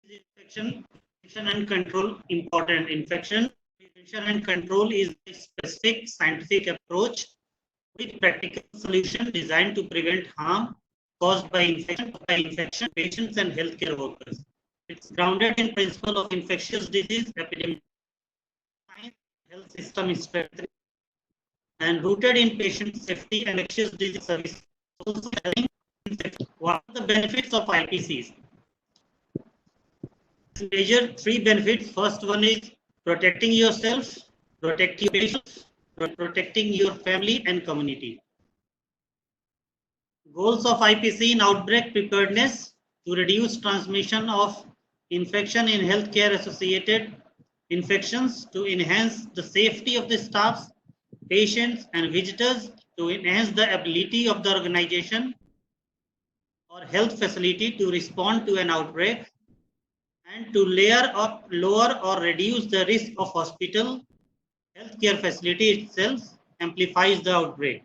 Infection and control important. Infection prevention and control is a specific scientific approach with practical solution designed to prevent harm caused by infection patients and healthcare workers. It's grounded in principle of infectious disease epidemic science, health system strengthening, and rooted in patient safety and infectious disease service. What are the benefits of IPCs? Major three benefits. First one is protecting yourself, protecting your patients, protecting your family and community. Goals of IPC in outbreak preparedness: to reduce transmission of infection in healthcare associated infections, to enhance the safety of the staffs, patients and visitors, to enhance the ability of the organization or health facility to respond to an outbreak, and to lower or reduce the risk of hospital healthcare facility itself amplifies the outbreak.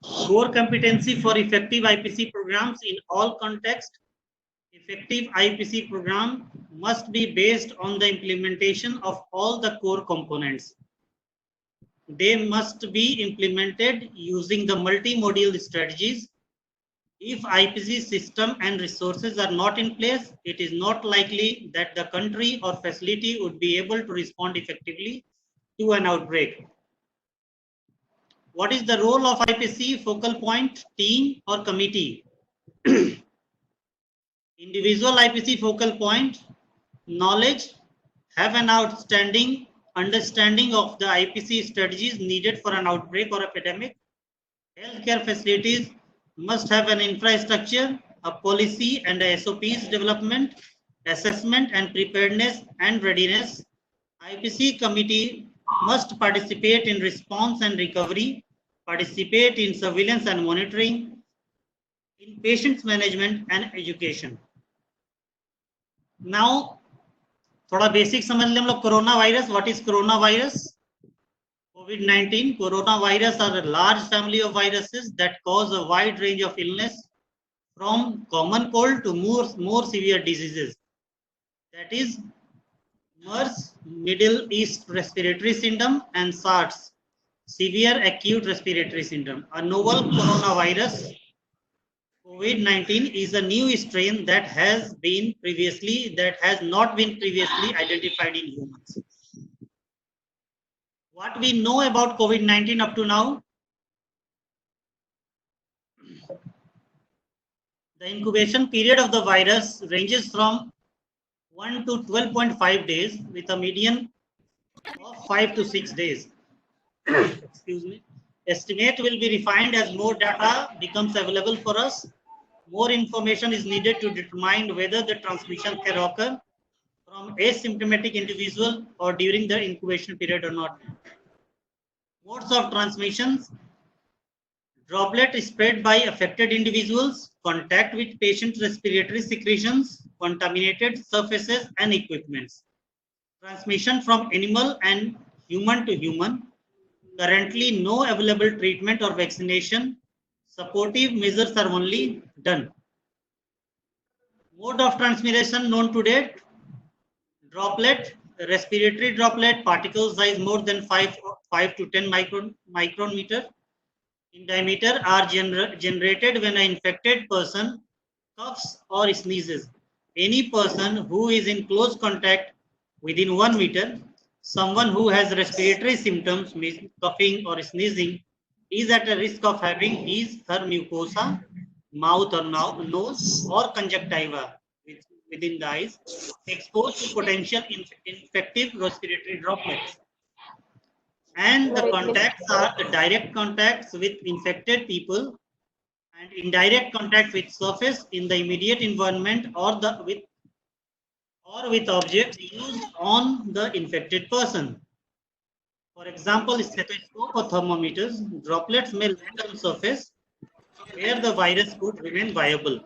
Core competency for effective IPC programs in all contexts. Effective IPC program must be based on the implementation of all the core components. They must be implemented using the multimodal strategies. If IPC system and resources are not in place, it is not likely that the country or facility would be able to respond effectively to an outbreak. What is the role of IPC focal point, team or committee? Individual IPC focal point, knowledge, have an outstanding understanding of the IPC strategies needed for an outbreak or epidemic. Healthcare facilities must have an infrastructure, a policy and a SOPs development, assessment and preparedness and readiness. IPC committee must participate in response and recovery, participate in surveillance and monitoring, in patients management and education. Now, थोड़ा basic समझ लें हम लोग corona virus. What is corona virus? COVID-19. Coronavirus are a large family of viruses that cause a wide range of illness, from common cold to more severe diseases. That is MERS, Middle East Respiratory Syndrome, and SARS, Severe Acute Respiratory Syndrome. A novel coronavirus, COVID-19, is a new strain that has not been previously identified in humans. What we know about COVID-19 up to now? The incubation period of the virus ranges from 1 to 12.5 days with a median of 5 to 6 days. Excuse me. Estimate will be refined as more data becomes available for us. More information is needed to determine whether the transmission can occur from asymptomatic individual or during the incubation period or not. Modes of transmissions: droplet spread by affected individuals, contact with patient respiratory secretions, contaminated surfaces and equipments. Transmission from animal and human to human. Currently, no available treatment or vaccination. Supportive measures are only done. Mode of transmission known to date: droplet, respiratory droplet, particle size more than 5 to 10 micrometer in diameter, are generated when an infected person coughs or sneezes. Any person who is in close contact within 1 meter, someone who has respiratory symptoms, means coughing or sneezing, is at a risk of having her mucosa, mouth or nose or conjunctiva within the eyes exposed to potential infective respiratory droplets. And the contacts are the direct contacts with infected people and indirect contact with surface in the immediate environment or with objects used on the infected person. For example, stethoscope or thermometers. Droplets may land on surface where the virus could remain viable.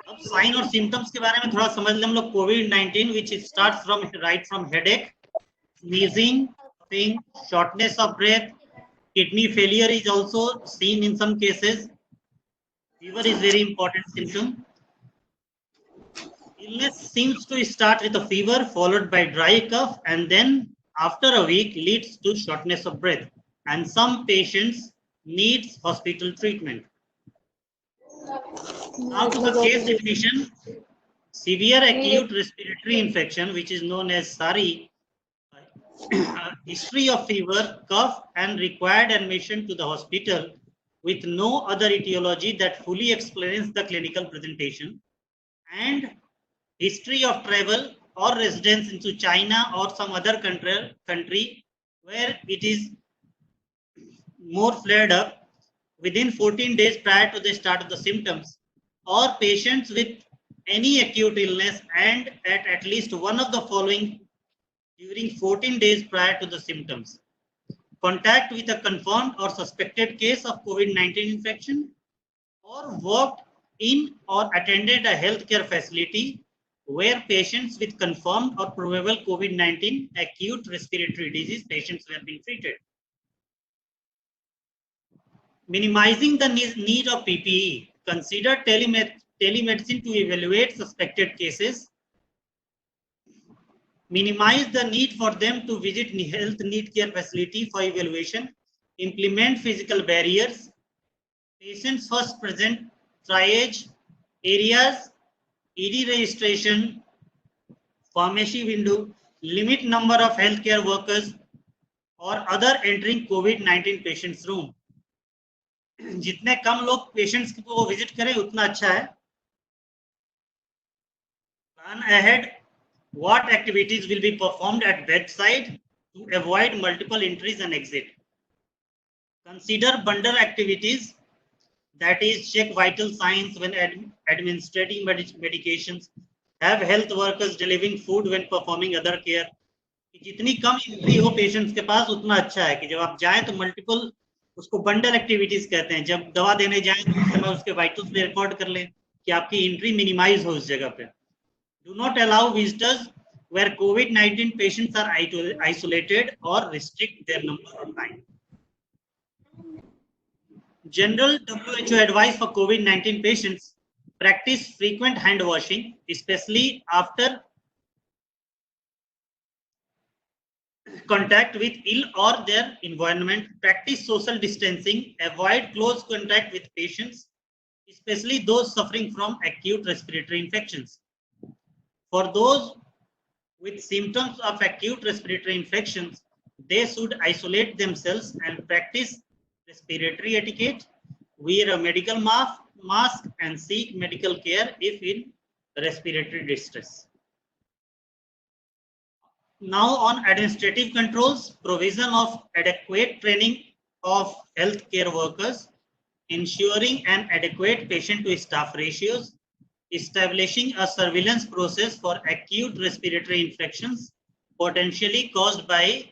अब sign और symptoms के बारे में थोड़ा समझ लें हम लोग. COVID-19, which starts from headache, sneezing, coughing, shortness of breath, kidney failure is also seen in some cases, Fever is very important symptom. Illness seems to start with a fever followed by dry cough and then after a week leads to shortness of breath, and some patients needs hospital treatment. Now to the case definition. Severe acute respiratory infection, which is known as SARI, history of fever, cough, and required admission to the hospital with no other etiology that fully explains the clinical presentation, and history of travel or residence into China or some other country where it is more flared up within 14 days prior to the start of the symptoms, or patients with any acute illness and at least one of the following during 14 days prior to the symptoms. Contact with a confirmed or suspected case of COVID-19 infection, or worked in or attended a healthcare facility where patients with confirmed or probable COVID-19 acute respiratory disease patients were being treated. Minimizing the need of PPE. Consider telemedicine to evaluate suspected cases. Minimize the need for them to visit health need care facility for evaluation. Implement physical barriers. Patients first present triage areas, ED registration, pharmacy window, limit number of healthcare workers or other entering COVID-19 patients room. जितने कम लोग patients को visit करें उतना अच्छा है. Plan ahead what activities will be performed at bedside to avoid multiple entries and exit. Consider bundle activities, that is check vital signs when administering medications, have health workers delivering food when performing other care. जितनी कम entry हो patients के पास उतना अच्छा है कि जब आप जाएं तो मल्टीपल, उसको बंडल एक्टिविटीज कहते हैं, जब दवा देने जाएं तो उस समय उसके वाइटल्स भी रिकॉर्ड कर लें कि आपकी एंट्री मिनिमाइज हो उस जगह पे. Do not allow visitors where COVID-19 patients are isolated or restrict their number or time. General WHO advice for COVID-19 patients: practice frequent hand washing, especially after contact with ill or their environment. Practice social distancing, avoid close contact with patients, especially those suffering from acute respiratory infections. For those with symptoms of acute respiratory infections, they should isolate themselves and practice respiratory etiquette, wear a medical mask and seek medical care if in respiratory distress. Now on administrative controls, provision of adequate training of healthcare workers, ensuring an adequate patient to staff ratios, establishing a surveillance process for acute respiratory infections potentially caused by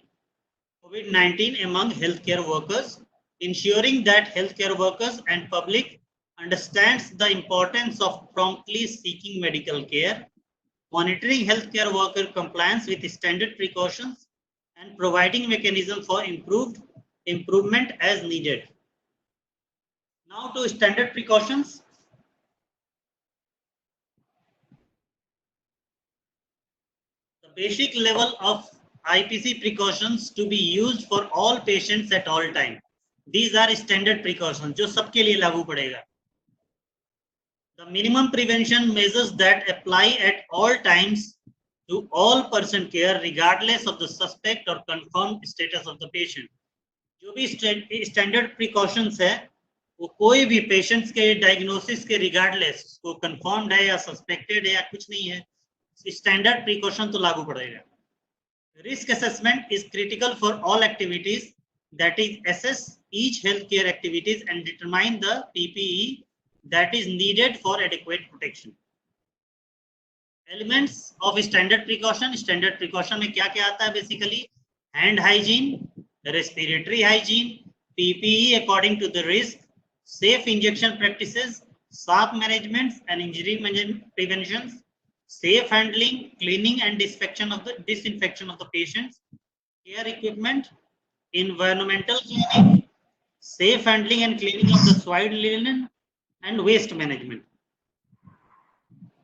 COVID-19 among healthcare workers, ensuring that healthcare workers and public understands the importance of promptly seeking medical care, monitoring healthcare worker compliance with standard precautions, and providing mechanism for improvement as needed. Now to standard precautions. The basic level of IPC precautions to be used for all patients at all time. These are standard precautions जो सबके लिए लागू पड़ेगा. The minimum prevention measures that apply at all times to all person care regardless of the suspect or confirmed status of the patient. जो भी standard precautions है वो कोई भी patients के diagnosis के regardless, वो confirmed है या suspected है या कुछ नहीं है, standard precaution तो लागू पड़ेगा. Risk assessment is critical for all activities, that is assess each healthcare activities and determine the PPE that is needed for adequate protection. Elements of standard precaution में क्या क्या आता है basically? Hand hygiene, respiratory hygiene, PPE according to the risk, safe injection practices, SARP management and injury preventions, safe handling, cleaning and disinfection of the patients, care equipment, environmental cleaning, safe handling and cleaning of the soiled linen, and waste management.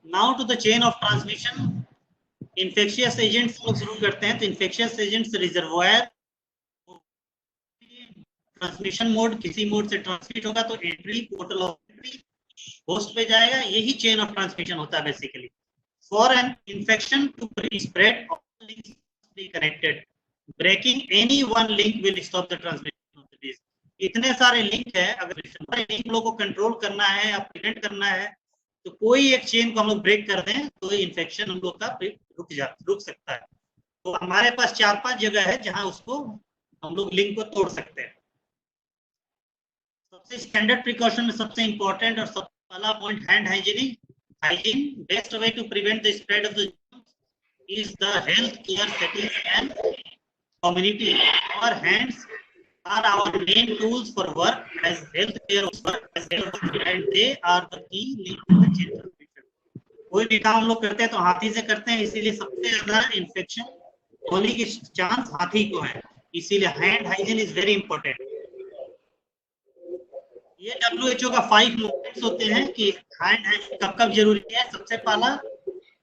Now to the chain of transmission. Infectious agents लोग शुरू करते हैं, तो infectious agents reservoir transmission mode, किसी mode से transmit होगा तो entry portal of entry host पे जाएगा. यही चेन ऑफ ट्रांसमिशन होता है basically. For an infection to spread, all links must be connected. Breaking any one link will stop the transmission of the disease. इतने सारे link है, अगर link लोगों को कंट्रोल करना है या प्रिवेंट करना है, तो कोई एक चेन को हम लोग ब्रेक कर दें तो इन्फेक्शन हम लोग का रुक सकता है. तो हमारे पास 4-5 जगह है जहां उसको हम लोग लिंक को तोड़ सकते हैं. सबसे स्टैंडर्ड प्रिकॉशन में सबसे इंपॉर्टेंट और सबसे पहला point hand hygiene. Best way to prevent the spread of the is the health care settings and community. Our hands are our main tools for work as health care workers, and they are the key link to the chain transmission. कोई भी काम हम लोग करते हैं तो हाथी से करते हैं, इसीलिए सबसे ज्यादा इन्फेक्शन होने की चांस हाथी को है. इसीलिए hand hygiene is very important. ये WHO का 5 मूवमेंट्स होते हैं कि हैंड कब कब जरूरी है. सबसे पहला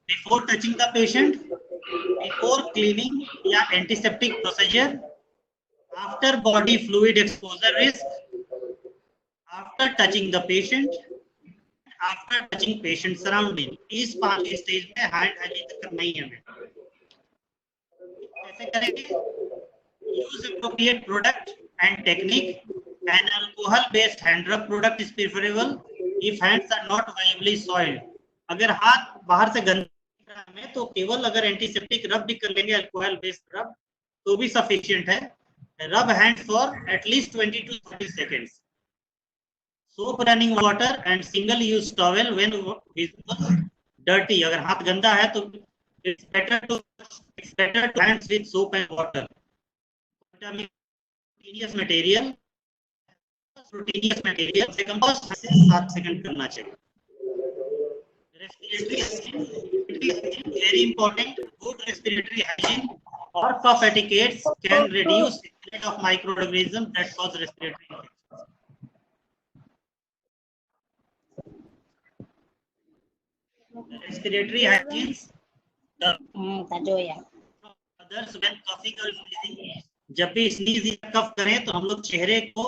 before touching the patient, before cleaning या antiseptic procedure, after body fluid exposure risk, after touching the patient, after touching patient surrounding. इस 5 स्टेज में हैंड हाइजीन करना ही है. कैसे करेंगे? Use appropriate product and technique. An alcohol-based hand rub product is preferable if hands are not viably soiled. अगर हाथ बाहर से गंदा है तो केवल अगर एंटीसेप्टिक रब भी कर लेंगे, अल्कोहल बेस्ड रब, तो भी सफिशिएंट है. रब hands for at least 20 to 30 seconds. Soap running water and single use towel when visible dirty. अगर हाथ गंदा है तो it's better to hands with soap and water. Continuous material से कम 7 सेकंड करना चाहिए. Respiratory very important. Good respiratory hygiene or cough etiquettes can reduce the spread of microorganisms that cause respiratory infections. Respiratory hygiene others when coughing or sneezing. जब भी sneeze या कफ करें तो हम लोग चेहरे को,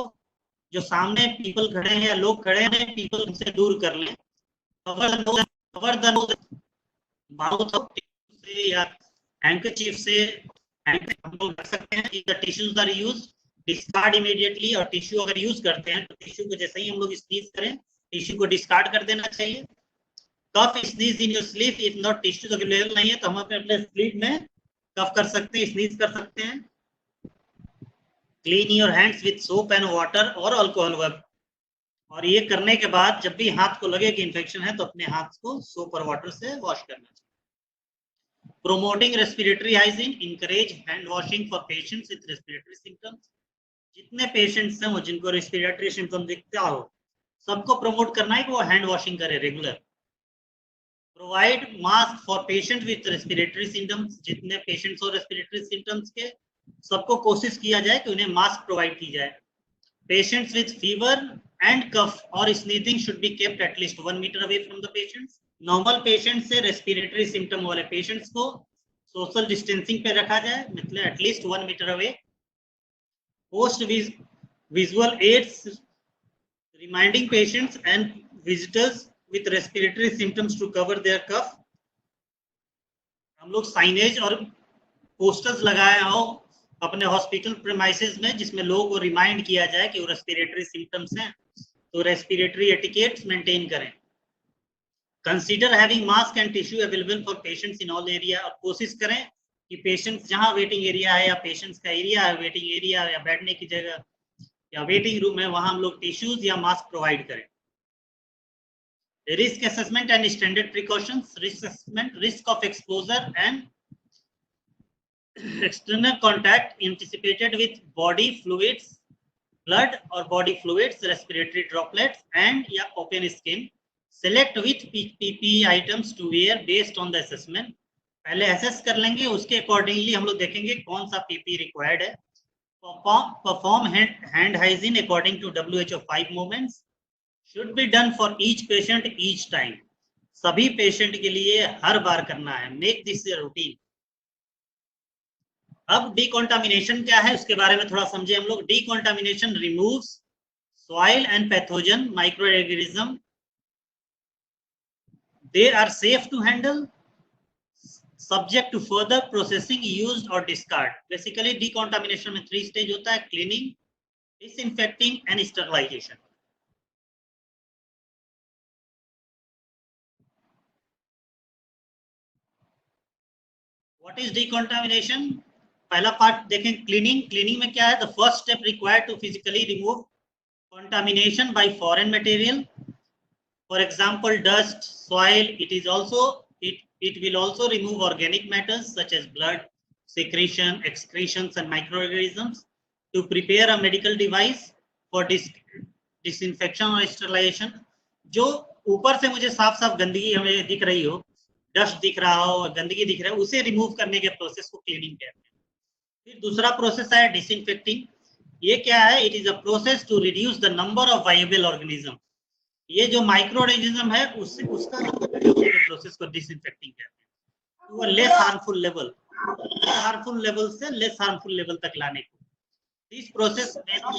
जो सामने पीपल खड़े हैं या लोग खड़े हैं, पीपल से दूर कर लें. कवर द नोज, माउथ से या हैंकरचीफ से हम लोग रख सकते हैं. If the tissues are used, discard immediately. और टिश्यू अगर यूज करते हैं तो टिश्यू को जैसे ही हम लोग स्नीज करें, टिश्यू को डिस्कार्ड कर देना चाहिए. Cough sneeze in your sleeve. If not tissues available नहीं है तो हम अपने स्लीप में कफ कर सकते हैं, स्नीज कर सकते हैं. Clean your hands with soap and water or alcohol web. और ये करने के बाद जब भी हाथ को लगे कि इन्फेक्शन है तो अपने हाथ को सोप और वाटर से वॉश करना चाहिए. Promoting respiratory hygiene, encourage hand washing for patients with respiratory symptoms. जितने पेशेंट्स हैं वो जिनको रेस्पिरेटरी सिम्टम दिखता हो, सबको प्रमोट करना है कि वो हैंड वॉशिंग करे regular. Provide mask for patient with respiratory symptoms. जितने पेशेंट्स हो रेस्पिरेटरी सिम्टम्स के, सबको कोशिश किया जाए कि उन्हें मास्क प्रोवाइड की जाए. Patients with fever and cough और sneezing should be kept at least 1 metre away from the patients. Normal patient से रेस्पिरेटरी सिम्टम वाले पेशेंट्स को सोशल डिस्टेंसिंग पे रखा जाए, मतलब at least 1 metre away. Post visual aids reminding patients and visitors with respiratory symptoms to cover their cough. हम लोग signage और पोस्टर्स लगाए हो अपने हॉस्पिटल प्रेमाइसेस में, जिसमें लोगों को रिमाइंड किया जाए कि वो रेस्पिरेटरी सिम्टम्स हैं, तो रेस्पिरेटरी एटिकेट्स मेंटेन करें. Consider having mask and tissue available for patients in all area. और कोशिश करें कि पेशेंट्स जहां वेटिंग एरिया है या पेशेंट्स का एरिया है, वेटिंग एरिया या बैठने की जगह या वेटिंग रूम है, वहां हम लोग टिश्यूज या मास्क प्रोवाइड करें. Risk assessment and standard precautions. Risk assessment, risk of exposure and external contact anticipated with body fluids, blood or body fluids, respiratory droplets and या open skin. Select which PPE items to wear based on the assessment. पहले assess कर लेंगे, उसके accordingly हम लोग देखेंगे कौन सा PPE required है. Perform hand hygiene according to WHO 5 movements. Should be done for each patient each time, सभी पेशेंट के लिए हर बार करना है, मेक दिस ए रूटीन। अब डिकॉन्टामिनेशन क्या है उसके बारे में थोड़ा समझे हम लोग। Decontamination removes soil and pathogen microorganism, they are safe to handle, subject to further processing, used or discard। basically decontamination में 3 स्टेज होता है, cleaning, disinfecting and sterilization। what is decontamination? पहला पार्ट देखें, क्लीनिंग। क्लीनिंग में क्या है, the first step required to physically remove contamination by foreign material, for example dust, soil। it will also remove organic matters such as blood, secretion, excretions and microorganisms to prepare a medical device for disinfection or sterilization। जो ऊपर से मुझे साफ साफ गंदगी हमें दिख रही हो, डस्ट दिख रहा हो, गंदगी दिख रहा है, उसे रिमूव करने के प्रोसेस को क्लीनिंग कहते हैं। फिर दूसरा प्रोसेस है डिसइंफेक्टिंग। ये क्या है, it is a process to reduce the number of viable organism. ये जो माइक्रो ऑर्गेनिज्म है उससे उसका प्रोसेस को डिसइंफेक्टिंग कहते हैं, to a less harmful level, harmful level से लेस हार्मफुल लेवल तक लाने को। This process may not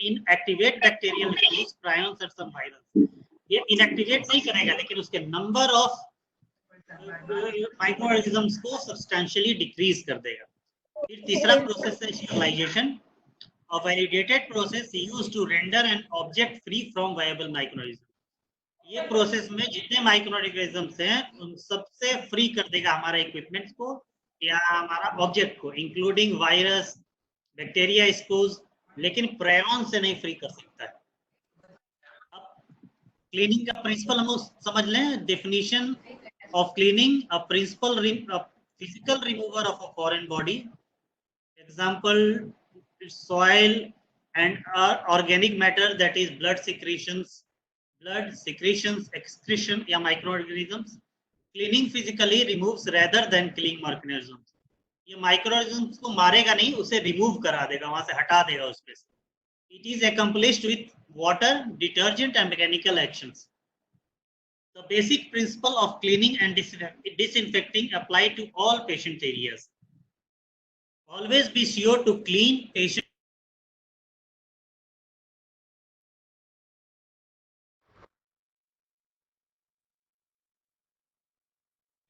inactivate bacterial species, prions and some virus। ये इनएक्टिवेट नहीं करेगा लेकिन उसके नंबर ऑफ माइक्रो ऑर्गेनिजम्स को सब्सटेंशियली डिक्रीज कर देगा। फिर तीसरा प्रोसेस है sterilization, a validated process used to render an object free from viable microorganisms। ये प्रोसेस में जितने माइक्रोऑर्गेनिजम्स हैं उन सबसे फ्री कर देगा हमारे इक्विपमेंट्स को या हमारा ऑब्जेक्ट को, इंक्लूडिंग वायरस, बैक्टीरिया, स्पोज, लेकिन प्रायन से नहीं फ्री कर सकता है। अब क्लीनिंग का प्रिंसिपल हम लोग समझ लें। Definition of cleaning, a principle physical remover of a foreign body, example soil and organic matter, that is blood secretions, excretion या microorganisms। cleaning physically removes rather than killing microorganisms। ये microorganisms को मारेगा नहीं, उसे remove करा देगा, वहां से हटा देगा उसमें से। it is accomplished with water, detergent and mechanical actions। the basic principle of cleaning and disinfecting apply to all patient areas। always be sure to clean patient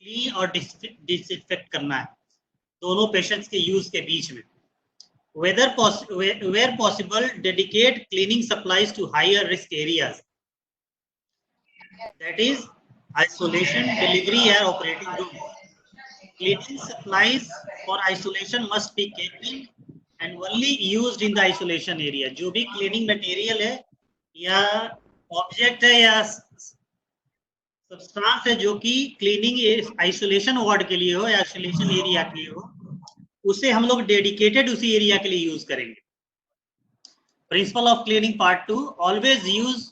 clean और डिसइंफेक्ट करना है दोनों पेशेंट्स के यूज के बीच में। where possible dedicate cleaning supplies to higher risk areas, that is isolation, delivery or operating room। cleaning supplies for isolation must be kept in and only used in the isolation area। जो भी cleaning material है या object है या substance है जो कि cleaning isolation ward के लिए हो या आइसोलेशन एरिया के लिए हो, उसे हम लोग डेडिकेटेड उसी एरिया के लिए यूज करेंगे। Principle of cleaning part 2, always use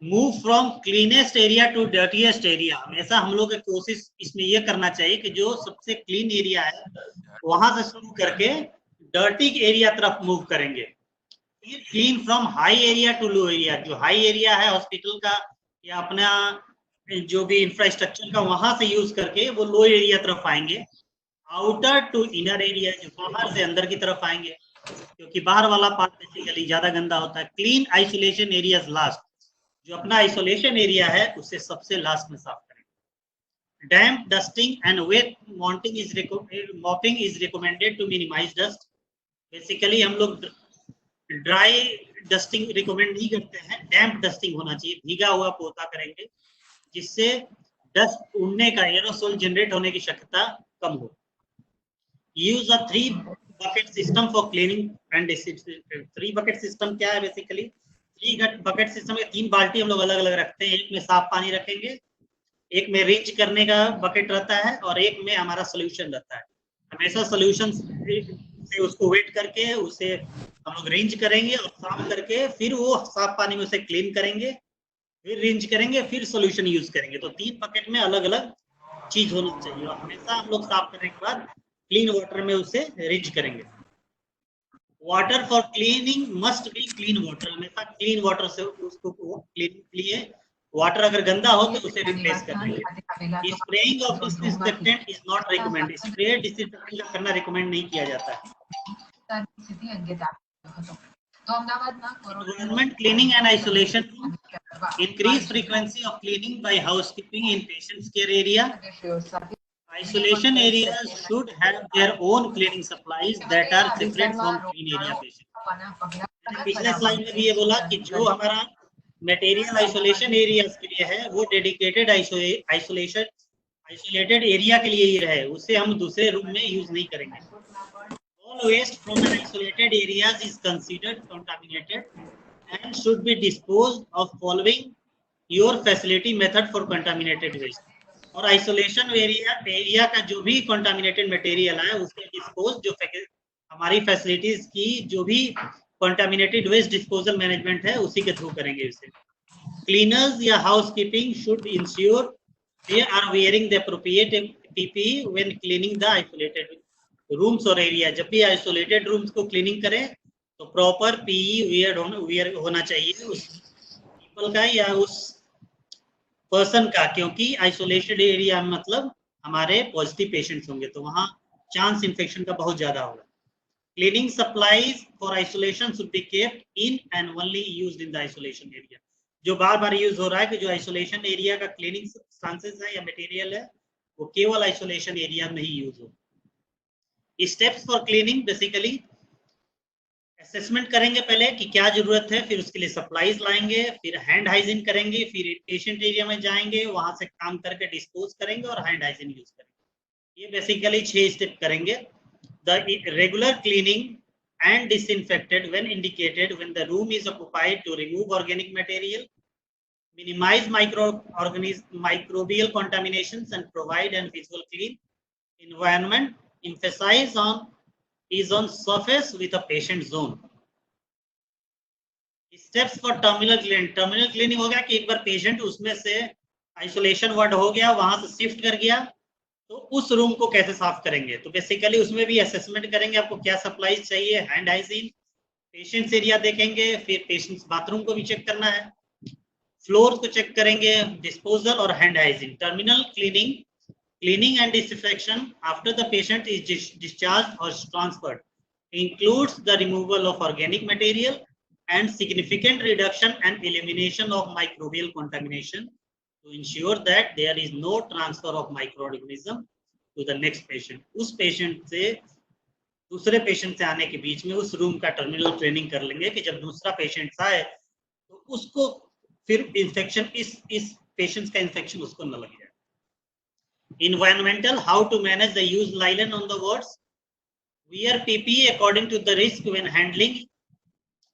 move from cleanest area to dirtiest area. हमेशा हम लोग की कोशिश इसमें यह करना चाहिए कि जो सबसे क्लीन एरिया है वहां से शुरू करके डर्टी एरिया तरफ मूव करेंगे। फिर clean from high area to low area. जो हाई एरिया है हॉस्पिटल का या अपना जो भी इंफ्रास्ट्रक्चर का, वहां से यूज करके वो लो एरिया तरफ आएंगे। आउटर टू इनर एरिया, जो बाहर से अंदर की तरफ आएंगे, क्योंकि बाहर वाला पार्ट बेसिकली ज्यादा गंदा होता है। क्लीन आइसोलेशन एरियाज लास्ट, जो अपना आइसोलेशन एरिया है उसे सबसे लास्ट में साफ करें। Damp, dusting and wet mopping is recommended to minimize dust. Basically हम लोग ड्राई डस्टिंग रिकमेंड नहीं करते हैं, डैम्प डस्टिंग होना चाहिए, भीगा हुआ पोता करेंगे जिससे डस्ट उड़ने का, एरोसोल जनरेट होने की शक्यता कम हो। Use a 3 bucket system for cleaning and disinfecting। 3 bucket system क्या है, बेसिकली 3 bucket system में 3 बाल्टी हम लोग अलग अलग रखते हैं। एक में साफ पानी रखेंगे, एक में रिंच करने का बकेट रहता है और एक में हमारा सोल्यूशन रहता है। हमेशा सोल्यूशन से उसको वेट करके उसे हम लोग रिंच करेंगे और साफ करके फिर वो साफ पानी में उसे क्लीन करेंगे, फिर रिंच करेंगे, फिर सोल्यूशन यूज करेंगे। तो 3 बकेट में अलग अलग चीज होना चाहिए और हमेशा हम लोग साफ करने के बाद क्लीन वाटर में उसे रिंच करेंगे। Water for cleaning must be clean water, हमेशा क्लीन वाटर से उसको क्लीन लिए, वाटर अगर गंदा हो तो उसे रिप्लेस कर देंगे। Spraying of disinfectant is not recommended, spray disinfectant का करना रिकमेंड नहीं किया जाता है। Environment cleaning and isolation room, increase frequency of cleaning by housekeeping in patient's care area. Isolation areas should have their own cleaning supplies that are separate from clean area patient. पिछले slide में भी ये बोला कि जो हमारा material isolation areas के लिए है वो डेडिकेटेड आइसोलेटेड एरिया के लिए ही रहे, उसे हम दूसरे रूम में यूज नहीं करेंगे। All waste from an isolated areas is considered contaminated and should be disposed of following your facility method for contaminated waste. और आइसोलेशन एरिया का जो भी कंटामिनेटेड मटेरियल है उसके डिस्पोज जो हमारी फैसिलिटीज की जो भी कंटामिनेटेड वेस्ट डिस्पोजल मैनेजमेंट है उसी के थ्रू करेंगे इसे। क्लीनर्स या housekeeping should ensure they are wearing the appropriate PPE when cleaning the isolated rooms और एरिया। जब भी आइसोलेटेड रूम्स को क्लीनिंग करें तो प्रॉपर PE वेयर होना चाहिए उस पीपल का या उस पर्सन का, क्योंकि आइसोलेटेड एरिया मतलब हमारे पॉजिटिव पेशेंट्स होंगे तो वहां चांस इन्फेक्शन का बहुत ज्यादा होगा। Cleaning supplies for isolation should be kept in and only used in the isolation area. जो बार बार यूज हो रहा है कि जो आइसोलेशन एरिया का क्लीनिंग सब्सटेंसेस है या मटेरियल है वो केवल आइसोलेशन एरिया में ही यूज हो। Steps for cleaning, basically assessment करेंगे पहले कि क्या जरूरत है, फिर उसके लिए सप्लाईज लाएंगे, फिर हैंड हाइजीन करेंगे, फिर पेशेंट एरिया में जाएंगे, वहां से काम करके डिस्पोज करेंगे और हैंड हाइजीन यूज करेंगे। ये बेसिकली 6 स्टेप करेंगे। The regular cleaning and disinfected when indicated when the room is occupied to remove organic material, minimize microbial contaminations and provide an visual clean environment. Emphasize on surface with a patient zone. Steps for terminal cleaning. Terminal cleaning हो गया कि एक बार patient उसमें से isolation ward हो गया, वहां से शिफ्ट कर गया, तो उस रूम को कैसे साफ करेंगे। तो बेसिकली उसमें भी असेसमेंट करेंगे आपको क्या सप्लाईज चाहिए, हैंड हाइजीन, पेशेंट्स एरिया देखेंगे, फिर पेशेंट्स बाथरूम को भी चेक करना है, फ्लोर को चेक करेंगे, डिस्पोजल और hand hygiene. Terminal cleaning and disinfection after the patient is discharged or transferred includes the removal of organic material and significant reduction and elimination of microbial contamination to ensure that there is no transfer of microorganism to the next patient. उस patient से दूसरे patient से आने के बीच में उस room का terminal cleaning कर लेंगे कि जब दूसरा पेशेंट आए तो उसको फिर इन्फेक्शन इस पेशेंट का इन्फेक्शन उसको न लगे। Environmental, how to manage the used nylon on the wards. Wear PPE according to the risk when handling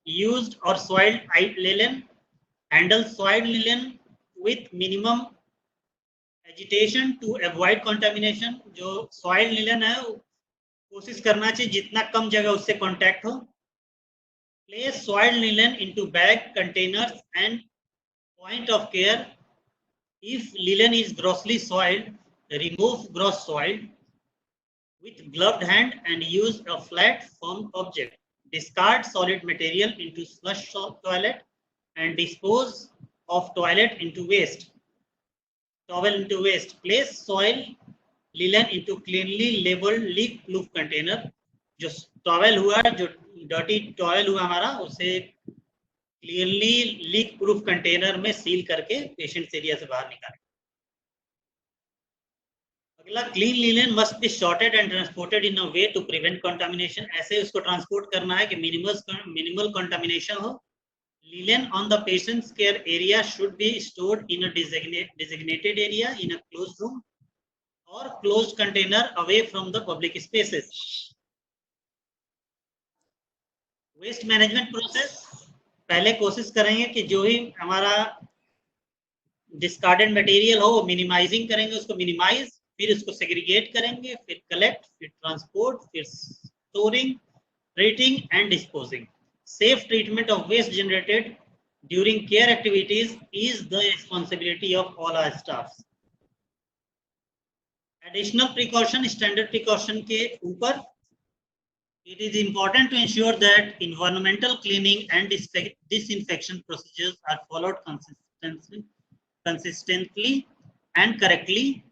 used or soiled linen. Handle soiled linen with minimum agitation to avoid contamination. जो soiled linen है कोशिश करना चाहिए जितना कम जगह उससे contact हो। Place soiled linen into bag containers and point of care. If linen is grossly soiled, remove gross soil with gloved hand and use a flat firm object. Discard solid material into flush toilet and dispose of toilet into waste. Towel into waste. Place soil linen into cleanly labeled leak proof container. जो towel हुआ, जो dirty towel हुआ हमारा, उसे clearly leak proof container में seal करके patient area से बाहर निकालें। Clean linen must be sorted and transported in a way to prevent contamination. ऐसे उसको ट्रांसपोर्ट करना है कि मिनिमल कंटामिनेशन हो। Linen on the patients care area should be stored in a designated area in a closed room or closed container away from the public spaces. Waste management process, पहले कोशिश करेंगे कि जो ही हमारा डिस्कार्डेड मटेरियल हो वो minimising करेंगे, उसको मिनिमाइज, फिर उसको सेग्रीगेट करेंगे, फिर कलेक्ट, फिर ट्रांसपोर्ट, फिर storing, treating and disposing. Safe treatment of waste generated during care activities is the responsibility of all our staff. Additional precaution, standard precaution के ऊपर It is important to ensure that environmental cleaning and disinfection procedures are followed consistently and correctly.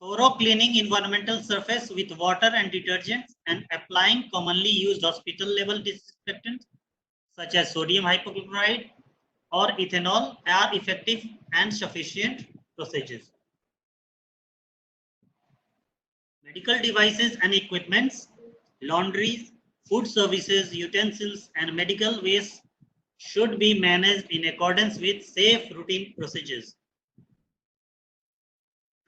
Thorough cleaning environmental surface with water and detergents and applying commonly used hospital level disinfectants such as sodium hypochlorite or ethanol are effective and sufficient procedures. Medical devices and equipments, laundries, food services, utensils, and medical waste should be managed in accordance with safe routine procedures.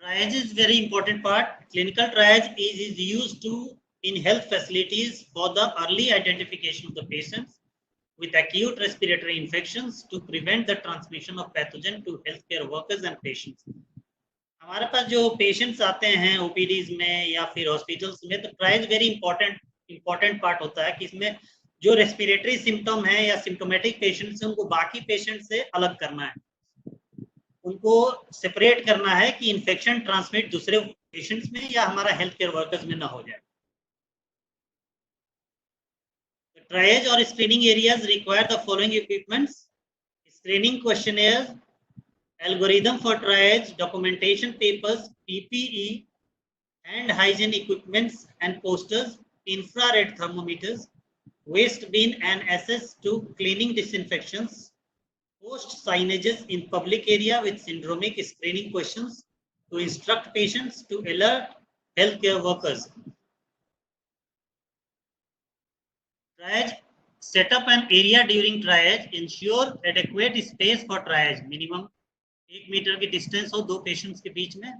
Triage is very important part. Clinical triage is used in health facilities for the early identification of the patients with acute respiratory infections to prevent the transmission of pathogen to healthcare workers and patients. हमारे पास जो patients आते हैं OPTs में या फिर hospitals में, तो triage very important part होता है कि इसमें जो रेस्पिरेटरी सिम्टम है या सिम्टोमेटिक पेशेंट्स हैं उनको बाकी पेशेंट से अलग करना है, उनको सेपरेट करना है कि इन्फेक्शन ट्रांसमिट दूसरे पेशेंट्स में या हमारा हेल्थ केयर वर्कर्स में ना हो जाए. Triage or screening areas require the following equipments: screening questionnaires, algorithm for triage, documentation papers, PPE, hand hygiene equipments and posters, infrared thermometers, waste bin and access to cleaning disinfections, post signages in public area with syndromic screening questions to instruct patients to alert healthcare workers. Triage, set up an area during triage, ensure adequate space for triage, minimum 1 metre की distance हो 2 patients के बीच में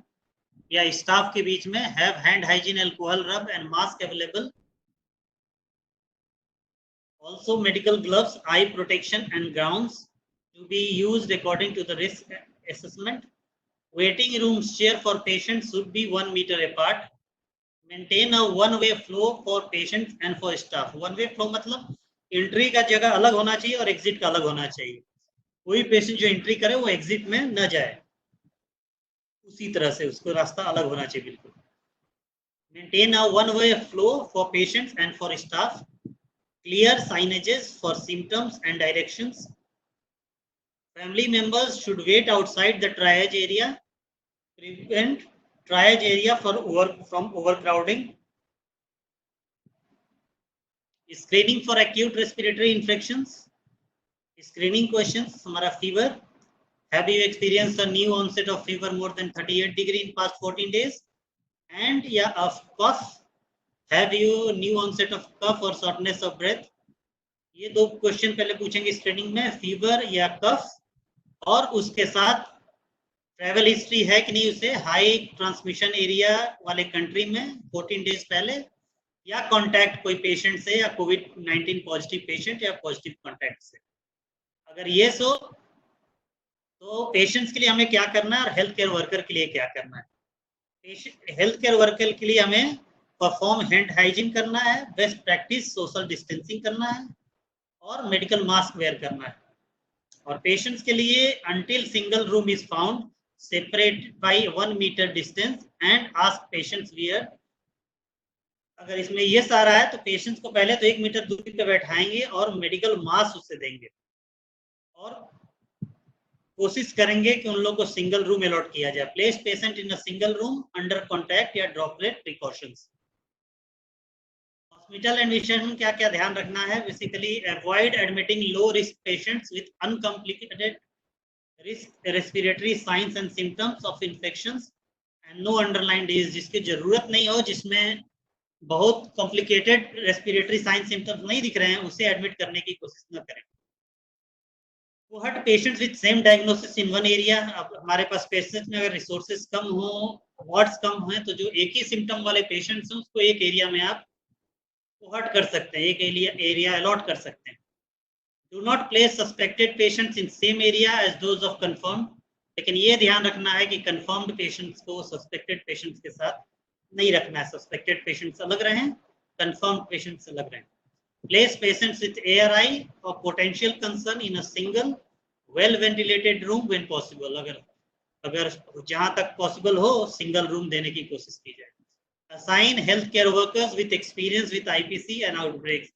या staff के बीच में. Have hand hygiene, alcohol रब and mask available. Also medical gloves, eye protection and gowns to be used according to the risk assessment. Waiting rooms chair for patients should be 1 meter apart. Maintain a one-way flow for patients and for staff. One-way flow मतलब entry का जगह अलग होना चाहिए और exit का अलग होना चाहिए. कोई पेशेंट जो एंट्री करे वो एग्जिट में न जाए, उसी तरह से उसको रास्ता अलग होना चाहिए बिल्कुल. Maintain a one-way flow for patients and for staff. Clear signages for symptoms and directions. Family members should wait outside the triage area. Prevent triage area from overcrowding. Screening for acute respiratory infections. Screening questions. हमारा fever. Have you experienced a new onset of fever more than 38 degrees in past 14 days? And yeah, of cough. Have you new onset of cough or shortness of breath? ये 2 question पहले पूछेंगे screening में, fever या कफ, और उसके साथ travel history है कि नहीं उसे हाई ट्रांसमिशन एरिया वाले कंट्री में 14 डेज पहले, या कांटेक्ट कोई पेशेंट से या कोविड-19 पॉजिटिव पेशेंट या पॉजिटिव कांटेक्ट से. अगर ये सो तो पेशेंट्स के लिए हमें क्या करना है और हेल्थ केयर वर्कर के लिए क्या करना है. हेल्थ केयर वर्कर के लिए हमें परफॉर्म हैंड हाइजीन करना है, बेस्ट प्रैक्टिस सोशल डिस्टेंसिंग करना है और मेडिकल मास्क वेयर करना है. और पेशेंट्स के लिए until single room is found, separate by 1 meter distance and ask patients wear. अगर इसमें ये सारा है तो पेशेंट्स को पहले तो 1 मीटर दूरी पे बैठाएंगे और मेडिकल मास्क उससे देंगे और कोशिश करेंगे कि उन लोगों को सिंगल रूम अलॉट किया जाए. Place patient in a single room under contact या ड्रॉपलेट प्रिकॉशंस. हॉस्पिटल एडमिशन में क्या क्या ध्यान रखना है. Basically avoid admitting low risk patients with uncomplicated respiratory signs and symptoms of infections and no underlying disease. जिसकी जरूरत नहीं हो, जिसमें बहुत कॉम्प्लिकेटेड रेस्पिरेटरी साइंस सिम्टम्स नहीं दिख रहे हैं, उसे एडमिट करने की कोशिश न करें. Cohort patients with same diagnosis in one area. अब हमारे पास पेशेंट्स में अगर रिसोर्सेज कम हो, वार्ड्स कम हैं, तो जो एक ही सिम्टम वाले पेशेंट्स हैं उसको एक एरिया में आप कोहर्ट कर सकते हैं, एक एरिया अलॉट कर सकते हैं. Do not place suspected patients in same area as those of confirmed. लेकिन ये ध्यान रखना है कि कंफर्म्ड पेशेंट्स को सस्पेक्टेड पेशेंट्स के साथ नहीं रखना है. सस्पेक्टेड पेशेंट्स अलग रहें, कंफर्म्ड पेशेंट्स अलग रहें. Place patients with ARI or potential concern in a single well ventilated room when possible. अगर जहां तक पॉसिबल हो सिंगल रूम देने की कोशिश की जाए. Assign healthcare workers with experience with IPC and outbreaks.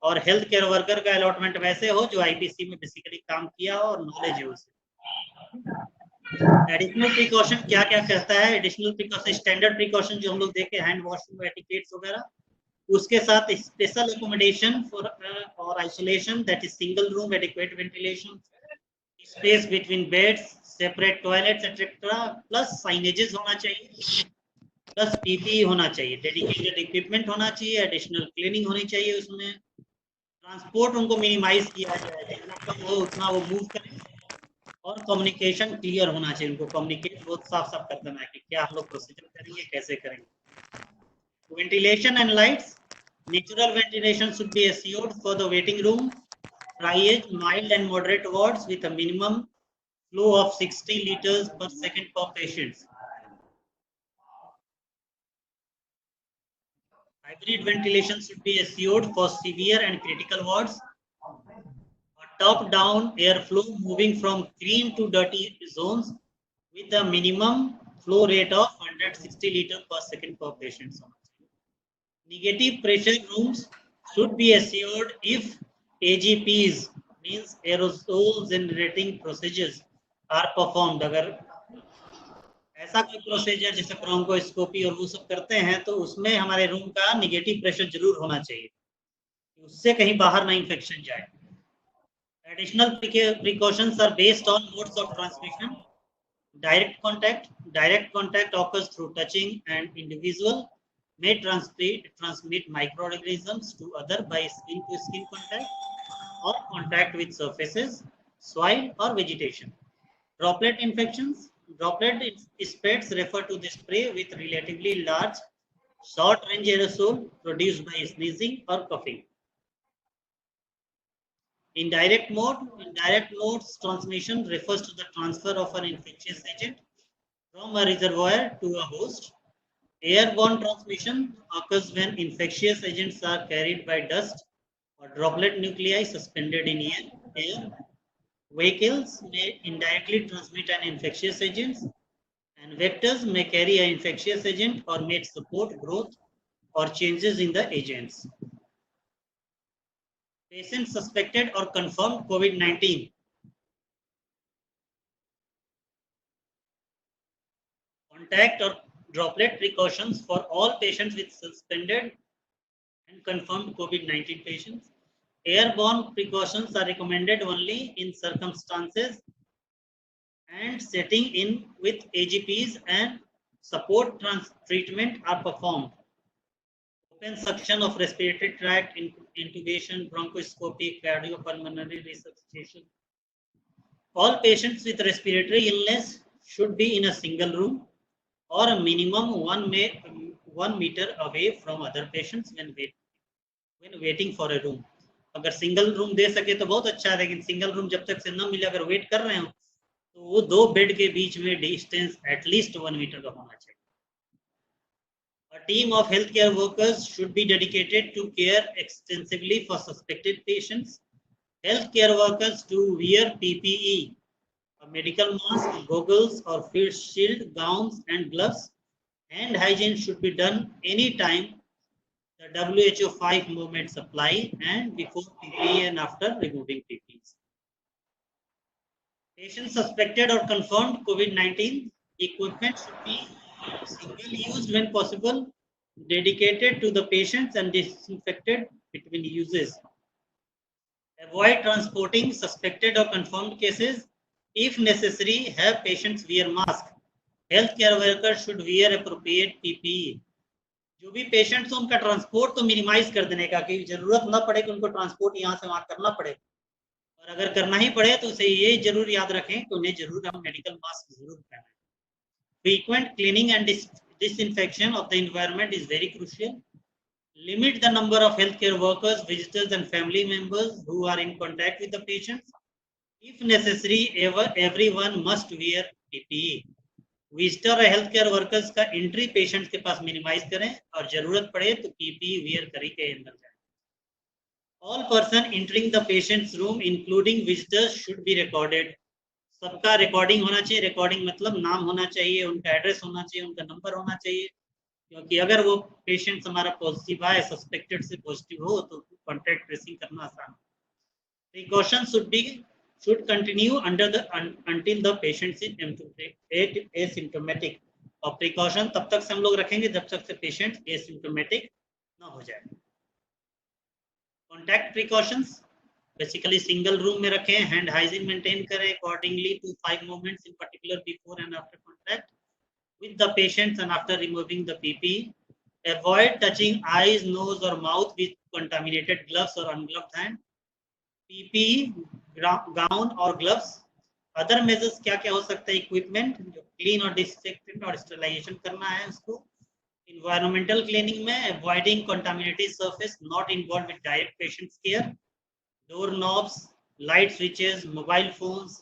और हेल्थ केयर वर्कर का अलॉटमेंट वैसे हो जो आईपीसी में बेसिकली काम किया हो और नॉलेज है उसे। एडिशनल प्रिकॉशन क्या क्या कहता है? एडिशनल प्रिकॉशन स्टैंडर्ड प्रिकॉशन जो हम लोग देखे, हैंड वॉशिंग, एटिकेट्स वगैरह, उसके साथ स्पेशल एकोमोडेशन फॉर और isolation, that is single room, adequate ventilation, space between beds, separate toilets etcetera, plus signages होना चाहिए, प्लस पीपीई होना चाहिए, डेडिकेटेड इक्विपमेंट होना चाहिए, एडिशनल क्लीनिंग होनी चाहिए उसमें, ट्रांसपोर्ट उनको मिनिमाइज किया जाए, जितना कम हो उतना वो मूव करें, और कम्युनिकेशन क्लियर होना चाहिए, उनको कम्युनिकेट बहुत साफ साफ कर देना है कि क्या हम लोग प्रोसीजर करेंगे, कैसे करेंगे। Ventilation and lights, natural ventilation should be assured for the waiting room, triage, mild and moderate wards with a minimum flow of 60 liters per second per patient. Hybrid ventilation should be assured for severe and critical wards. A top-down airflow moving from clean to dirty zones with a minimum flow rate of 160 liters per second per patient. Negative pressure rooms should be assured if AGPs, means aerosol generating procedures, are performed. अगर ऐसा कोई procedure जैसे bronchoscopy और वो सब करते हैं तो उसमें हमारे रूम का निगेटिव प्रेशर जरूर होना चाहिए, उससे कहीं बाहर ना इन्फेक्शन जाए। Additional precautions are based on modes of transmission. Direct contact occurs through touching, and individual may transmit microorganisms to other by skin to skin contact or contact with surfaces, soil or vegetation. Droplet infections. Droplet spats refer to the spray with relatively large short range aerosol produced by sneezing or coughing. Indirect modes transmission refers to the transfer of an infectious agent from a reservoir to a host. Airborne transmission occurs when infectious agents are carried by dust or droplet nuclei suspended in air. Vehicles may indirectly transmit an infectious agent, and vectors may carry an infectious agent or may support growth or changes in the agents. Patient suspected or confirmed COVID-19. Contact or droplet precautions for all patients with suspended and confirmed COVID-19 patients. Airborne precautions are recommended only in circumstances and setting in with AGPs and support treatment are performed. Open suction of respiratory tract, intubation, bronchoscopy, cardiopulmonary resuscitation. All patients with respiratory illness should be in a single room or a minimum 1 meter away from other patients when waiting for a room. अगर single room दे सके तो बहुत अच्छा है, लेकिन single room जब तक से न मिले, अगर वेट कर रहे हो तो वो 2 बेड के बीच में डिस्टेंस एटलीस्ट 1 मीटर का होना चाहिए. A team of healthcare workers should be dedicated to care extensively for suspected patients. Healthcare workers to wear PPE, a medical mask, goggles or face shield, gowns and gloves. Hand hygiene should be done anytime the WHO 5 movements apply and before PPE and after removing PPEs. Patients suspected or confirmed COVID-19, equipment should be single used when possible, dedicated to the patients and disinfected between uses. Avoid transporting suspected or confirmed cases. If necessary, have patients wear mask. Healthcare workers should wear appropriate PPE. जो भी patients हो उनका transport तो minimise कर देने का, कि जरूरत ना पड़े कि उनको ट्रांसपोर्ट यहाँ से वहां करना पड़े, और अगर करना ही पड़े तो उसे ये जरूर याद रखें कि उन्हें जरूर हम मेडिकल मास्क जरूर पहने. Frequent cleaning and disinfection of the environment is very crucial. Limit the number of healthcare workers, visitors and family members who are in contact with the patients. If necessary, everyone must wear PPE. Visitor और health care workers का entry patients के पास minimise करें और जरूरत पड़े तो PPE where करके अंदर जाएं. All person entering the patients room including visitors should be recorded. सबका रिकॉर्डिंग होना चाहिए. रिकॉर्डिंग मतलब नाम होना चाहिए, उनका एड्रेस होना चाहिए, उनका नंबर होना चाहिए, क्योंकि अगर वो पेशेंट हमारा पॉजिटिव आए, सस्पेक्टेड से पॉजिटिव हो, तो कॉन्टैक्ट ट्रेसिंग करना आसान। Precaution should continue until the patient is asymptomatic, और प्रिकॉशन तब तक से हम लोग रखेंगे जब तक से पेशेंट एसिम्टोमेटिक ना हो जाए। Contact precautions basically single room में रखें, हैंड हाइजीन मेंटेन करें accordingly to 5 moments in particular before and after contact with the patients and after removing the PPE. Avoid touching eyes, nose or mouth with contaminated gloves or ungloved hand. PPE, gown और gloves. Other measures क्या क्या हो सकता है? Equipment जो clean और disinfectant और sterilization करना है उसको. Environmental cleaning में avoiding contaminated surface not involved with direct patient care. Door knobs, light switches, mobile phones.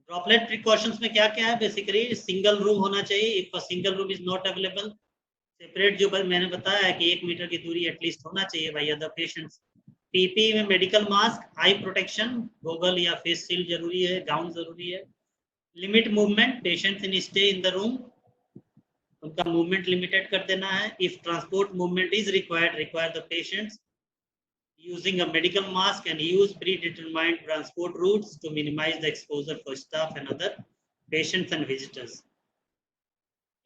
Droplet precautions में क्या क्या है? बेसिकली सिंगल रूम होना चाहिए। If single room is not available, separate जो मैंने बताया है कि 1 मीटर की दूरी एटलीस्ट होना चाहिए बाय अदर पेशेंट्स। पीपी में मेडिकल मास्क, आई प्रोटेक्शन, गॉगल या फेस शील्ड जरूरी है, गाउन जरूरी है। Limit movement, patients in stay in the room, उनका मूवमेंट लिमिटेड कर देना है। If transport movement is require the patients using a medical mask and use predetermined transport routes to minimize the exposure for staff and other patients and visitors.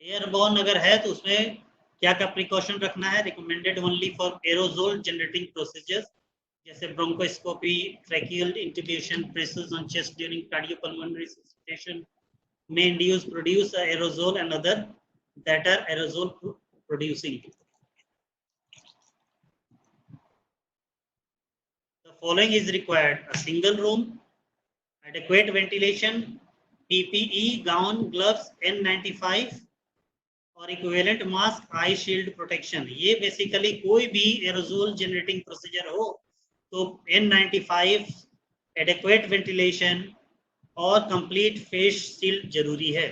Airborne अगर है तो उसमें क्या क्या प्रिकॉशन रखना है? Recommended only for aerosol generating procedures जैसे bronchoscopy, tracheal intubation, pressures on chest during cardiopulmonary resuscitation may produce aerosol and other that are aerosol producing. Following is required: a single room, adequate ventilation, PPE, gown, gloves, N95 और equivalent mask, आई shield protection. ये basically कोई भी aerosol generating procedure हो तो N95, adequate ventilation और complete face shield जरूरी है।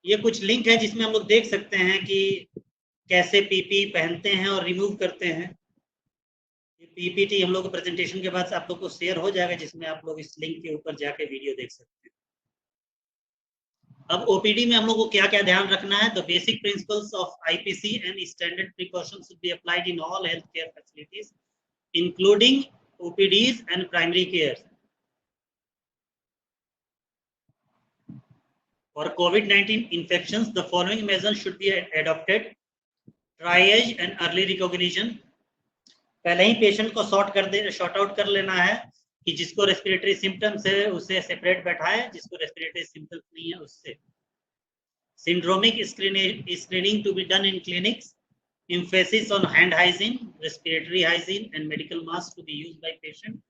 ये कुछ लिंक है जिसमें हम लोग देख सकते हैं कि कैसे पीपी पहनते हैं और रिमूव करते हैं। पीपीटी हम लोग प्रेजेंटेशन के बाद आप लोग को शेयर हो जाएगा, जिसमें आप लोग इस लिंक के ऊपर जाके वीडियो देख सकते हैं। अब ओपीडी में हम लोग को क्या क्या ध्यान रखना है? The basic principles of IPC and standard precautions should be applied in all health care facilities including OPTs and primary care. For COVID-19 infections, the following measures should be adopted: triage and early recognition. पहले ही patient को short out कर लेना है कि जिसको respiratory symptoms है उससे separate बैठाएं, जिसको रेस्पिरेटरी सिम्टम्स नहीं है उससे। Syndromic screening to be done in clinics, emphasis on hand hygiene, respiratory hygiene and medical masks to be used by patient.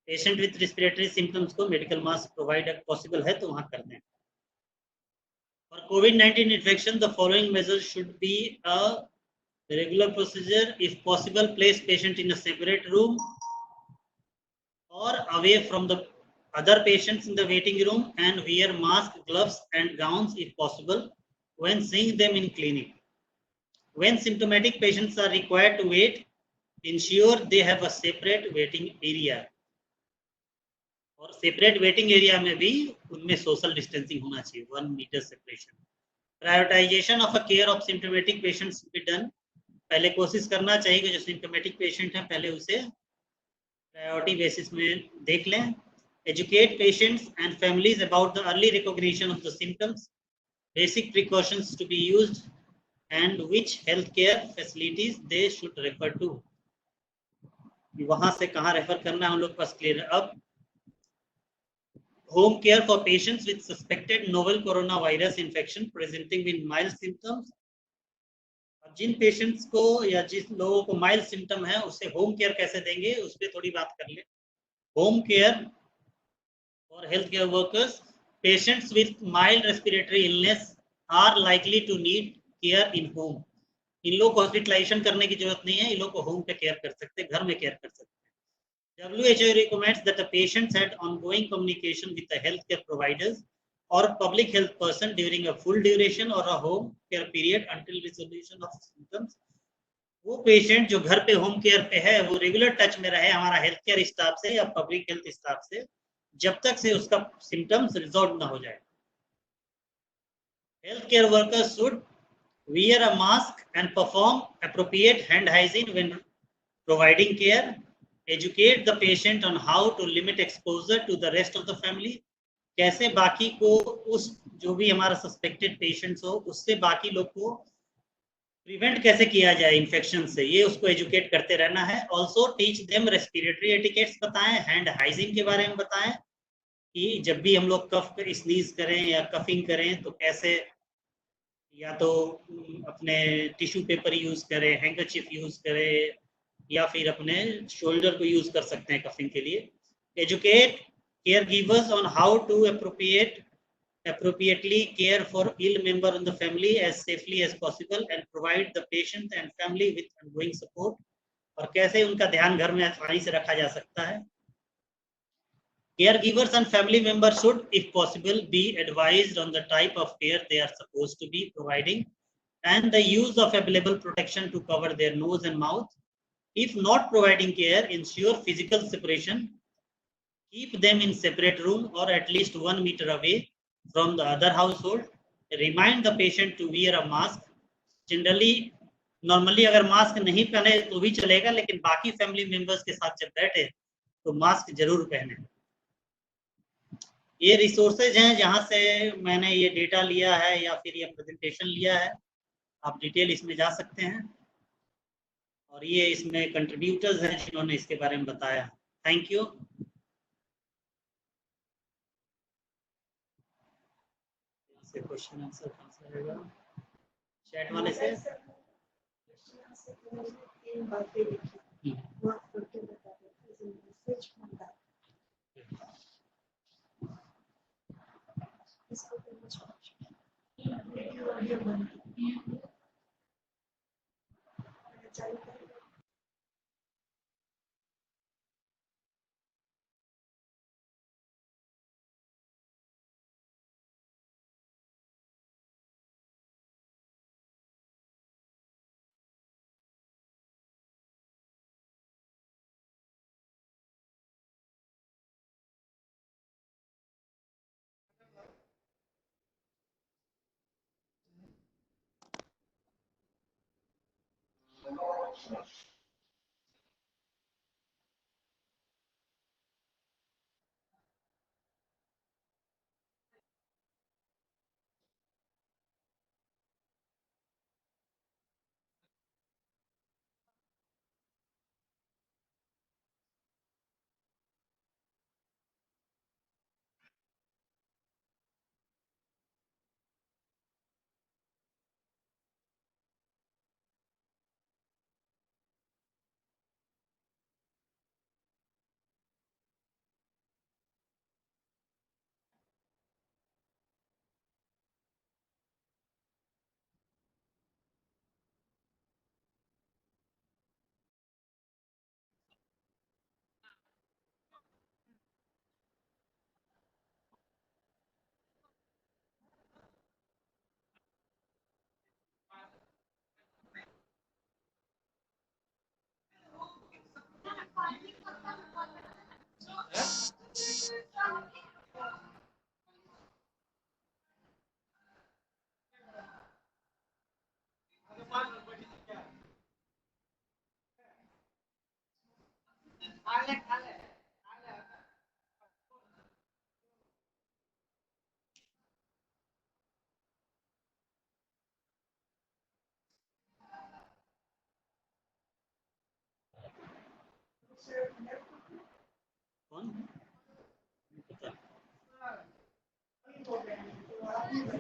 Patient with respiratory symptoms को medical mask provide अगर possible है तो वहाँ कर दें। For COVID-19 infection, the following measures should be a regular procedure. If possible, place patient in a separate room or away from the other patients in the waiting room and wear mask, gloves and gowns if possible when seeing them in clinic. When symptomatic patients are required to wait, ensure they have a separate waiting area. और separate waiting area में भी उनमें social distancing होना चाहिए, 1 metre separation. Prioritisation of a care of symptomatic patients be done. पहले कोशिश करना चाहिए कि जो सिम्टोमेटिक पेशेंट है पहले उसे प्रायोरिटी बेसिस में देख लें। Educate patients and families about the early recognition of the symptoms, basic precautions to be used and which health care facilities they should refer to. वहां से कहाँ रेफर करना है हम लोग पास क्लियर है। अब home care for patients with suspected novel coronavirus infection presenting with mild symptoms. जिन पेशेंट्स को या जिस लोगों को माइल्ड सिम्टम है उससे होम केयर कैसे देंगे उस पर थोड़ी बात कर ले। Home care for health care workers, patients with mild respiratory illness are likely to need care in home. इन लोग को हॉस्पिटलाइजेशन करने की जरूरत नहीं है, इन लोग को होम पे केयर कर सकते हैं, घर में केयर कर सकते हैं। WHO recommends that the patients had ongoing communication with the healthcare providers or public health person during a full duration or a home care period until resolution of symptoms. वो patient जो घर पे home care पे है वो regular touch में रहे हमारा हेल्थ केयर स्टाफ से या पब्लिक हेल्थ स्टाफ से जब तक से उसका सिम्टम्स रिजॉल्व ना हो जाए। Healthcare workers should wear a mask and perform appropriate hand hygiene when providing care. Educate the patient on how to limit exposure to the rest of the family. कैसे बाकी को उस जो भी हमारा सस्पेक्टेड पेशेंट्स हो उससे बाकी लोग को प्रिवेंट कैसे किया जाए इन्फेक्शन से, ये उसको एजुकेट करते रहना है. Also teach them respiratory etiquettes बताएं, हैंड हाइजीन के बारे में बताएं कि जब भी हम लोग कफ स्नीज करें या कफिंग करें तो कैसे या तो अपने टिश्यू पेपर यूज करें, हैंकरचिफ यूज करें या फिर अपने शोल्डर को यूज कर सकते हैं कफिंग के लिए. Educate caregivers on how to appropriately care for ill member in the family as safely as possible and provide the patient and family with ongoing support. और कैसे उनका ध्यान घर में आसानी से रखा जा सकता है. Caregivers and family members should, if possible, be advised on the type of care they are supposed to be providing and the use of available protection to cover their nose and mouth. If not providing care, ensure physical separation. Keep them in separate room or at least 1 meter away from the other household. Remind the patient to wear a mask. Normally अगर mask नहीं पहने तो भी चलेगा, लेकिन बाकी family members के साथ जब बैठे तो मास्क जरूर पहने. ये रिसोर्सेज हैं जहां से मैंने ये डेटा लिया है या फिर ये प्रेजेंटेशन लिया है. आप डिटेल इसमें जा सकते हैं और ये इसमें कंट्रीब्यूटर्स हैं जिन्होंने इसके बारे में बताया. Thank you. क्वेश्चन आंसर रहेगा चैट वाले से.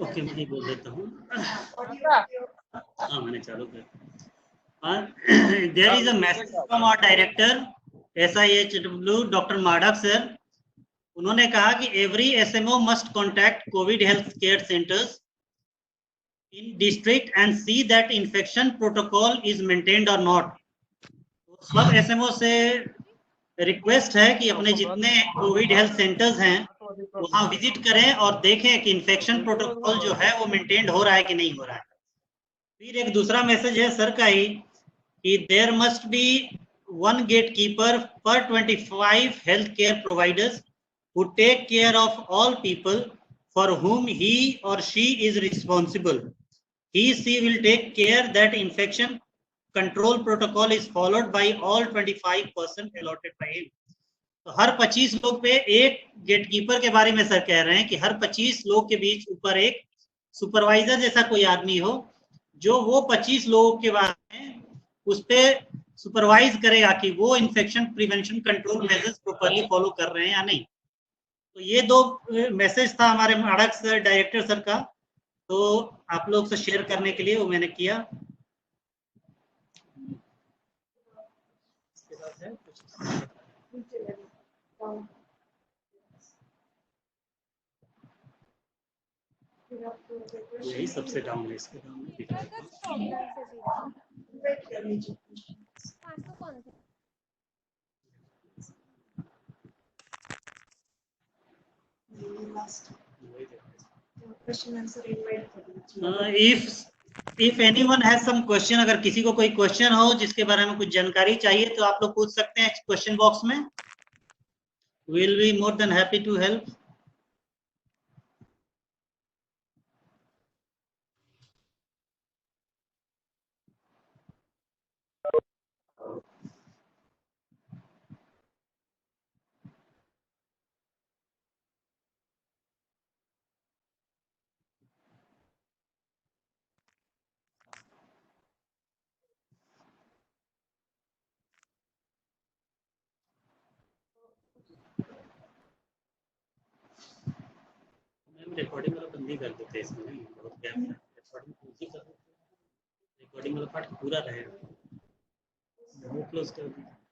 ओके मैं ही बोल देता हूँ. हाँ मैंने चालू कर. There is a message from our director SIHW doctor Madak sir. उन्होंने कहा कि every SMO must contact covid health care centres in district and see that infection protocol is maintained और नॉट. सब SMO से रिक्वेस्ट है कि अपने जितने कोविड हेल्थ सेंटर्स हैं वहां विजिट करें और देखें कि इन्फेक्शन प्रोटोकॉल जो है वो मेंटेन हो रहा है कि नहीं हो रहा है. फिर एक दूसरा मैसेज है सर का ही कि there must be one gatekeeper per 25 healthcare providers who take care of all people for whom he or she is responsible. He, she will take care that infection control protocol is followed by all 25% allotted by him. तो हर 25 लोग पे एक gatekeeper के बारे में sir कह रहे हैं कि हर 25 लोग के बीच ऊपर एक सुपरवाइजर जैसा कोई आदमी हो जो वो 25 लोगों के बारे में उस पे सुपरवाइज करेगा कि वो infection prevention control measures properly follow कर रहे हैं या नहीं। तो ये दो मैसेज था हमारे माड़क सर डायरेक्टर सर का, तो आप लोग से शेयर करने के लिए वो मैंने किया। यही सबसे डाउन है, इसके डाउन में दिखा if anyone has some question, अगर किसी को कोई क्वेश्चन हो जिसके बारे में कुछ जानकारी चाहिए तो आप लोग पूछ सकते हैं क्वेश्चन बॉक्स में। We'll be more than happy to help. Recording वाला बंद ही कर देते हैं इसमें, बहुत गैप है। रिकॉर्डिंग वाला पार्ट पूरा रहेगा, वो क्लोज कर दीजिए।